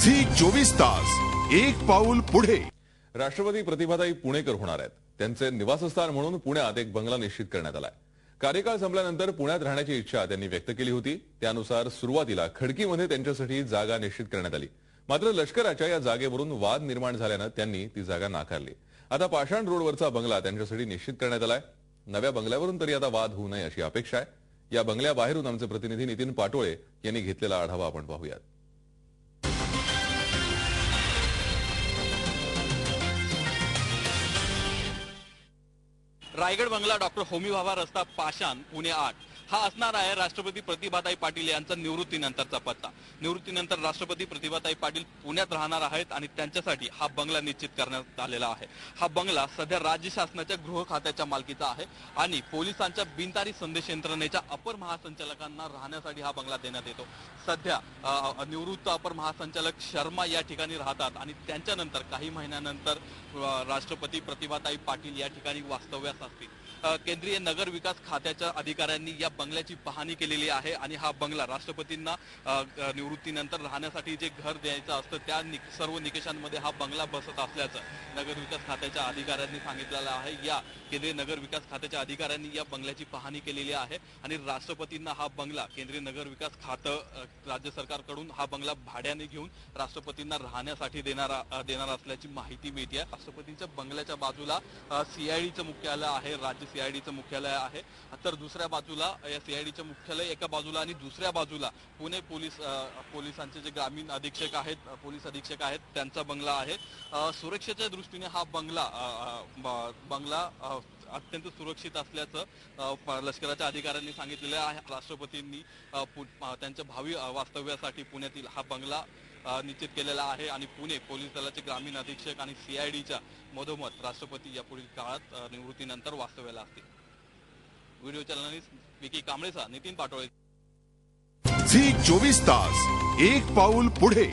Zee 24 तास एक पाऊल पुढे। राष्ट्रपती प्रतिभाताई पुणेकर होणार आहेत। त्यांचे निवासस्थान म्हणून पुण्यात एक बंगला निश्चित करण्यात आलाय। कार्यकाळ संपल्यानंतर पुण्यात राहण्याची इच्छा त्यांनी व्यक्त केली होती। त्यानुसार सुरुवातीला खडकीमध्ये त्यांच्यासाठी जागा निश्चित करण्यात आली। मात्र लष्कराच्या या जागेवरून वाद निर्माण झाल्याने त्यांनी ती जागा नाकारली। आता पाषाण रोडवरचा बंगला त्यांच्यासाठी निश्चित करण्यात आलाय। नव्या बंगल्यावरून तरी आता वाद होऊ नये अशी अपेक्षा आहे। या बंगल्याबाहेरून आमचे प्रतिनिधी नितीन पाटोळे यांनी घेतलेला आढावा आपण पाहूयात। रायगड बंगला डॉक्टर होमी भाभा रस्ता पाषाण पुणे 8 हा असणार आहे राष्ट्रपती प्रतिभाताई पाटील यांचा निवृत्तीनंतरचा पत्ता। निवृत्तीनंतर राष्ट्रपती प्रतिभाताई पाटील पुण्यात राहणार आहेत आणि त्यांच्यासाठी हा बंगला निश्चित करण्यात आलेला आहे। हा बंगला सध्या राज्य शासनाच्या गृह खात्याच्या मालकीचा आहे आणि पोलिसांच्या बिनतारी संदेश यंत्रणेच्या अपर महासंचालकांना राहण्यासाठी हा बंगला देण्यात येतो। सध्या निवृत्त अपर महासंचालक शर्मा या ठिकाणी राहतात आणि त्यांच्यानंतर काही महिन्यानंतर राष्ट्रपती प्रतिभाताई पाटील या ठिकाणी वास्तव्यास असतील। केंद्रीय नगर विकास खात्याच्या अधिकाऱ्यांनी या बंगल्याची पाहणी केलेली आहे आणि हा बंगला राष्ट्रपतींना निवृत्तीनंतर राहण्यासाठी जे घर द्यायचं असतं त्या सर्व निकषांमध्ये हा बंगला बसत असल्याचं नगर विकास खात्याच्या अधिकाऱ्यांनी सांगितलेलं आहे। या केंद्रीय नगर विकास खात्याच्या अधिकाऱ्यांनी या बंगल्याची पाहणी केलेली आहे आणि राष्ट्रपतींना हा बंगला केंद्रीय नगर विकास खातं राज्य सरकारकडून हा बंगला भाड्याने घेऊन राष्ट्रपतींना राहण्यासाठी देणार असल्याची माहिती मिळते। राष्ट्रपतींच्या बंगल्याच्या बाजूला सीआयडीचं मुख्यालय आहे, राज्य सीआयडीचं मुख्यालय आहे। तर दुसऱ्या बाजूला या सीआयडीचं मुख्यालय एका बाजूला आणि दुसऱ्या बाजूला पुणे पोलिसांचे जे ग्रामीण अधीक्षक आहेत, पोलीस अधीक्षक आहेत त्यांचा बंगला आहे। सुरक्षेच्या दृष्टीने हा बंगला अत्यंत सुरक्षित असल्याचं लष्कराच्या अधिकाऱ्यांनी सांगितलेलं आहे। राष्ट्रपतींनी त्यांच्या भावी वास्तव्यासाठी पुण्यातील हा बंगला निश्चित केलेला आहे आणि पुणे पोलीस दलाचे ग्रामीण अधीक्षक आणि सीआयडीच्या मधोमध राष्ट्रपती या पुढील काळात निवृत्तीनंतर वास्तव्याला असतील। व्हिडिओ जर्नलिस्ट विकी कांबळेचा नितीन पाटोळे। झी 24 तास एक पाऊल पुढे।